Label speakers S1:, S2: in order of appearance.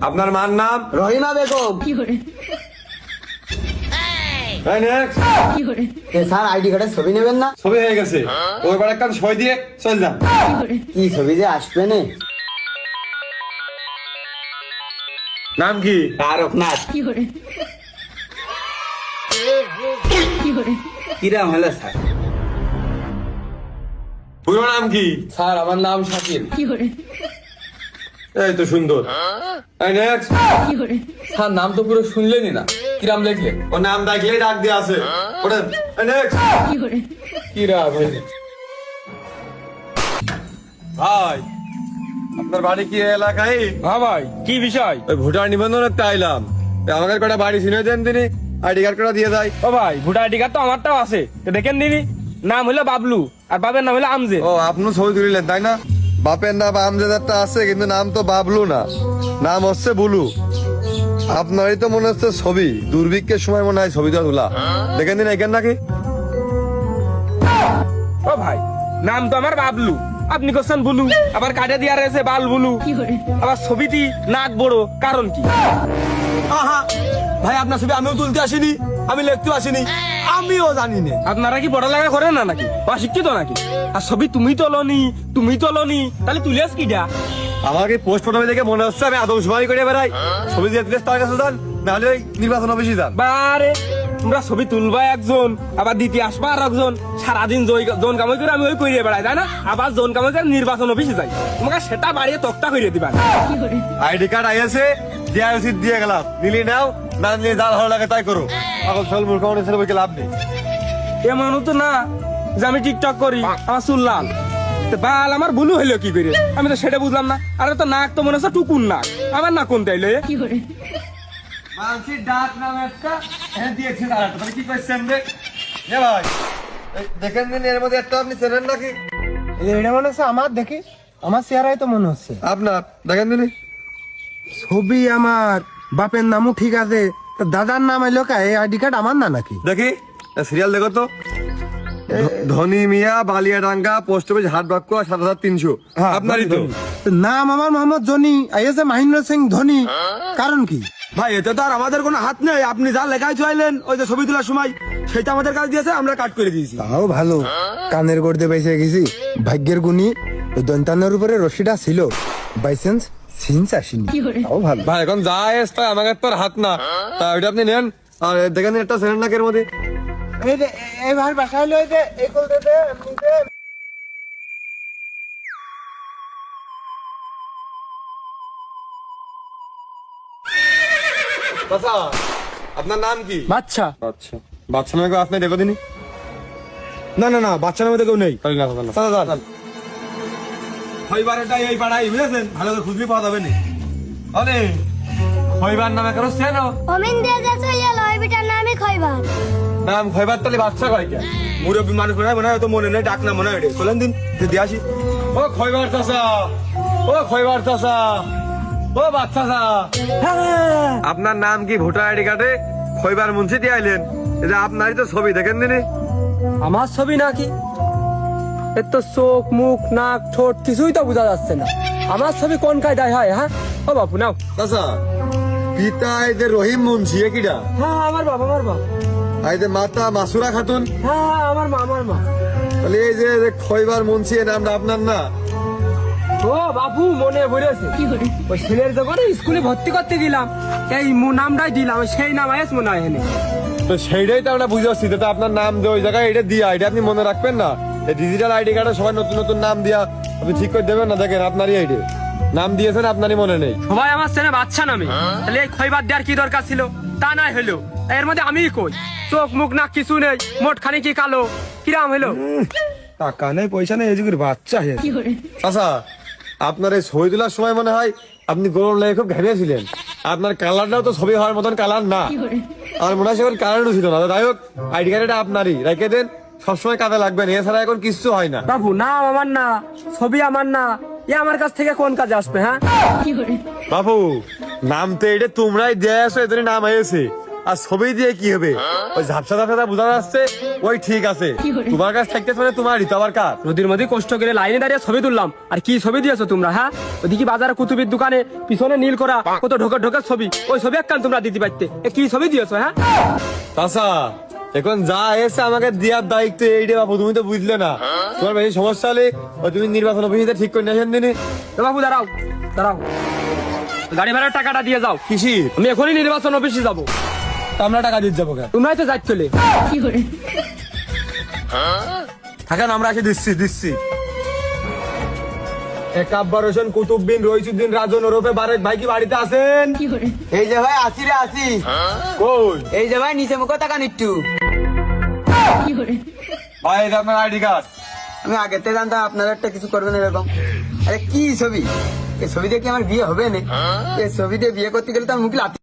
S1: আপনার মার নাম?
S2: রহিমা বেগম। স্যার আইডি কার্ডের ছবি নেবেন না?
S1: ছবি হয়ে গেছে, ওই বার একটা সই দিয়ে চল যান।
S2: কি ছবি যে আসবে না?
S1: নাম কি?
S2: তারকনাথ। কিরাম হলো স্যার?
S1: পুরো নাম কি?
S3: স্যার আমার নাম শাকিল।
S1: এই তো সুন্দর। নেক্সট।
S3: স্যার নাম তো পুরো শুনলেনই না, কিরাম লিখলেন?
S1: ও নাম ডাকলেই ডাক দিয়ে আছে। ওটা নেক্সট।
S3: কিরাম হয়েছে?
S1: ভাই আপনার বাড়ি কি এই এলাকায়?
S4: হ্যাঁ ভাই, কি বিষয়?
S1: ওই ভোটার নিবন্ধন আইলাম, আমাদের কটা বাড়ি চিনে দেন তিনি, আইডি কার্ড কটা দিয়ে যায়।
S4: ও ভাই, ভোটার আইডি কার্ড তো আমারটাও আছে, তো দেখেন দিনি। নাম হলো বাবলু আর বাবার নাম হলো আমজে।
S1: ও আপনি ছবি তুলিলেন তাই না? বাপের নাম আমজেদারটা আছে, কিন্তু নাম তো বাবলু না, নাম হচ্ছে বুলু। আপনারই তো মনে হচ্ছে ছবি, দুর্ভিক্ষের সময় মনে হয় ছবিটা তোলা। দেখেন দিন এখান নাকি?
S4: ও ভাই, নাম তো আমার বাবলু, আপনি করছেন বুলু, আবার কাটে দিয়া রয়েছে বাল বুলু, আবার ছবিটি নাক বড়, কারণ কি?
S1: আহা ভাই, আপনার ছবি আমিও তুলতে আসিনি, আমি লিখতে আসিনি, আমিও জানি না।
S4: আপনারা কি পড়ালেখা করেন না নাকি, অশিক্ষিত নাকি? আর ছবি তুমি তোলনি, তাহলে তুলিয়াস কিটা?
S1: আমাকে পোস্ট প্রথমে দেখে মনে হচ্ছে আমি আদমশুমারি করে বেড়াই। ছবি দিয়ে তার কাছে যান, নাহলে ওই নির্বাচন অফিসে যান।
S4: বারে, তোমরা ছবি তুলবা একজন, আবার দিতে আসবা আর একজন, সারাদিন জোন কামাই করে আমি ওই করিয়ে বেড়াই, তাই না? আবার জোন কামাই করে নির্বাচন অফিসে যাই, তোমাকে সেটা বাড়িয়ে তক্তা করিয়ে দিবা।
S1: আইডি কার্ড আইয়াছে, দেয়া উচিত দিয়ে গেলাম, নিলি নাও, না নিলে যা ভালো লাগে তাই করো। পাগল ছাগল মূর্খ মানুষ ছেলে বইকে লাভ নেই।
S4: এমনও তো না যে আমি টিকটক করি, আমার চুল লাল, তো বাল আমার ভুলু হইলো কি করে, আমি তো সেটা বুঝলাম না। আর তো নাক তো মনে হচ্ছে টুকুন নাক, আমার নাক কোনটা এলো?
S1: মানসির ডাক নাম একটা, হ্যাঁ দিয়েছে তার একটা, তাহলে কি করছেন রে? এ ভাই, দেখেন দিন এর মধ্যে একটা আপনি চেনেন নাকি?
S2: এটা মনে হচ্ছে আমার, দেখি আমার চেহারাই তো মনে হচ্ছে।
S1: আপনার দেখেন দিন।
S2: ছবি আমার, বাপের নামও ঠিক আছে, তো দাদার নাম এলো কা? এই আইডি কার্ড আমার না নাকি?
S1: দেখি সিরিয়াল দেখো তো। ধনী মিয়া, বালিয়াডাঙ্গা, পোস্ট অফিস, হাট বাক্য, ৭৩০০। আপনারই তো।
S2: তো নাম আমার মোহাম্মদ জনি, আইএসএ মহেন্দ্র সিং ধোনি, কারণ কি?
S5: ভাই এতে তো আর আমাদের কোনো হাত নেই, আপনি যা লেখায় চাইলেন ওই যে ছবি তোলার সময়, সেটা আমাদের কাছে দিয়েছে, আমরা কাট করে দিয়েছি।
S2: তাও ভালো, কানের গড়তে বেঁচে গেছি। ভাগ্যের গুণী ওই দন্তানের উপরে রশিটা ছিল, বাইসেন্স সিন্স আসেনি, তাও ভালো।
S1: ভাই এখন যা এসে আমাকে তো আর হাত না, তা ওইটা আপনি নেন। আর দেখেন দিন একটা সেকেন্ড নাকের মধ্যে।
S2: এই ভাই বাসায় লই দে, এই কল দে, এমনি দে।
S1: আচ্ছা, আপনার নাম কি?
S5: বাচ্চা?
S1: আচ্ছা, বাচ্চা নামে কেউ আপনি দেখো দিনি?
S5: না না না, বাচ্চা নামে তো কেউ নেই।
S1: তাহলে না, তাহলে না।
S5: হইবারটা এই পাড়াই, বুঝেছেন? ভালো করে খুঁজলে পাওয়া যাবে না।
S1: আরে খয়বার নামে কারো চেনো?
S6: অমিন দিয়ে যা চলে এলো, ওই বিটার নামই খয়বার।
S1: নাম খয়বার, তাহলে বাচ্চা কয় কে?
S5: মুরব্বী মানুষ মনে হয় তো মনে নেই, ডাক না মনে হয়। চলেন দিন দিয়ে আসি।
S1: ও খয়বার চাচা, ও খয়বার চাচা, ও বাচ্চা চা। আপনার নাম কি ভোটার আইডি কার্ডে খয়বার মুন্সি দিয়ে আইলেন? এটা আপনারই তো ছবি, দেখেন দিনি।
S4: আমার ছবি নাকি? এর তো চোখ, মুখ, নাক, ঠোঁট কিছুই তো বোঝা যাচ্ছে না। আমার ছবি কোন কায়দায় হয়? হ্যাঁ ও বাপু নাও।
S1: চাচা, পিতা এদের রহিম মুন্সি, এ কিডা?
S4: হ্যাঁ আমার বাবা, আমার মা।
S1: আর এদের মাতা মাসুরা খাতুন।
S4: হ্যাঁ আমার মা, আমার মা।
S1: তাহলে এই যে খয়বার মুন্সি, এর নামটা আপনার না?
S4: ও বাপু মনে পড়েছে, ওই ছেলের যখন স্কুলে ভর্তি করতে দিলাম, এই নামটাই দিলাম, সেই নাম আয়েস মনে হয় এনে।
S1: তো সেইটাই তো আমরা বুঝে পাচ্ছি, তো আপনার নাম দিয়ে ওই জায়গায় এটা দিয়া, এটা আপনি মনে রাখবেন না? এই ডিজিটাল আইডি কার্ডে সবাই নতুন নতুন নাম দিয়া আপনি ঠিক করে দেবেন না? দেখেন আপনারই আইডি নাম দিয়েছেন, আপনারই মনে নেই।
S4: সবাই আমার ছেলে বাচ্চা নামে, তাহলে এই খয়বার দেওয়ার কি দরকার ছিল? তা নাই হলো, এর মধ্যে আমি কই চোখ মুখ না কিছু নেই, মোট খানি কি কালো, কিরাম হলো?
S5: টাকা নেই, পয়সা নেই, এই যুগের বাচ্চা হে।
S1: আচ্ছা, আপনার এই ছবি তোলার সময় মনে হয় আপনি গরম লেগে খুব ঘেমেছিলেন। আপনার কালারটাও তো ছবি হওয়ার মতন কালার না, আর মনে হয় সেখানে কালারও ছিল না। যাই হোক, আইডি কার্ড এটা আপনারই, রেখে দেন, সবসময় কাজে লাগবে না, এছাড়া এখন কিচ্ছু হয় না।
S4: বাবু নাম আমার না, ছবি আমার না, এ আমার কাছ থেকে কোন কাজে আসবে? হ্যাঁ
S1: বাবু, নাম তো এটা তোমরাই দিয়ে আসো, এদের নাম হয়েছে, আর ছবি দিয়ে কি হবে? ওই ঝাপসা ঝাপসা বোঝা যাচ্ছে, ওই ঠিক আছে তোমার কাছে থাকতে মানে তোমারই তো আবার কার?
S4: নদীর মধ্যে কষ্ট করে লাইনে দাঁড়িয়ে ছবি তুললাম আর কি ছবি দিয়েছো তোমরা হ্যাঁ ওদিকে বাজারে কুতুবির দোকানে পিছনে নীল করা কত ঢোকা ঢোকার ছবি ওই ছবি একখান তোমরা দিতে পারতে কি ছবি দিয়েছো হ্যাঁ
S1: চাচা এখন যা এসে আমাকে দেওয়ার দায়িত্ব এইটা বাবু, তুমি তো বুঝলে না। তোমার বেশি সমস্যা হলে ওই তুমি নির্বাচন অফিসে ঠিক করে নিয়ে আসেন দিনই।
S4: তো বাবু দাঁড়াও দাঁড়াও গাড়ি ভাড়ার টাকাটা দিয়ে যাও।
S1: কিসি
S4: আমি এখনই নির্বাচন অফিসে যাবো।
S1: আমরা টাকা দিতে যাবো কেন?
S4: তোমরাই তো যাইতে চলে
S1: থাকেন আমরা এসে দিচ্ছি। একাব্বার হোসেন, কুতুববিন, রইসুদ্দিন, রাজন ওরফে বারেক ভাই কি বাড়িতে আছেন?
S7: এই যে ভাই আসি রে আসি
S1: কই
S7: এই যে ভাই নিচে মুখ তাকান একটু
S1: ভাই এই যে আপনার আইডি কার্ড।
S7: আমি আগের থেকে জানতাম আপনারা একটা কিছু করবেন এরকম। আরে কি ছবি, এই ছবি দিয়ে কি আমার বিয়ে হবে না? এই ছবি দিয়ে বিয়ে করতে গেলে তো আমার মুখ লাথি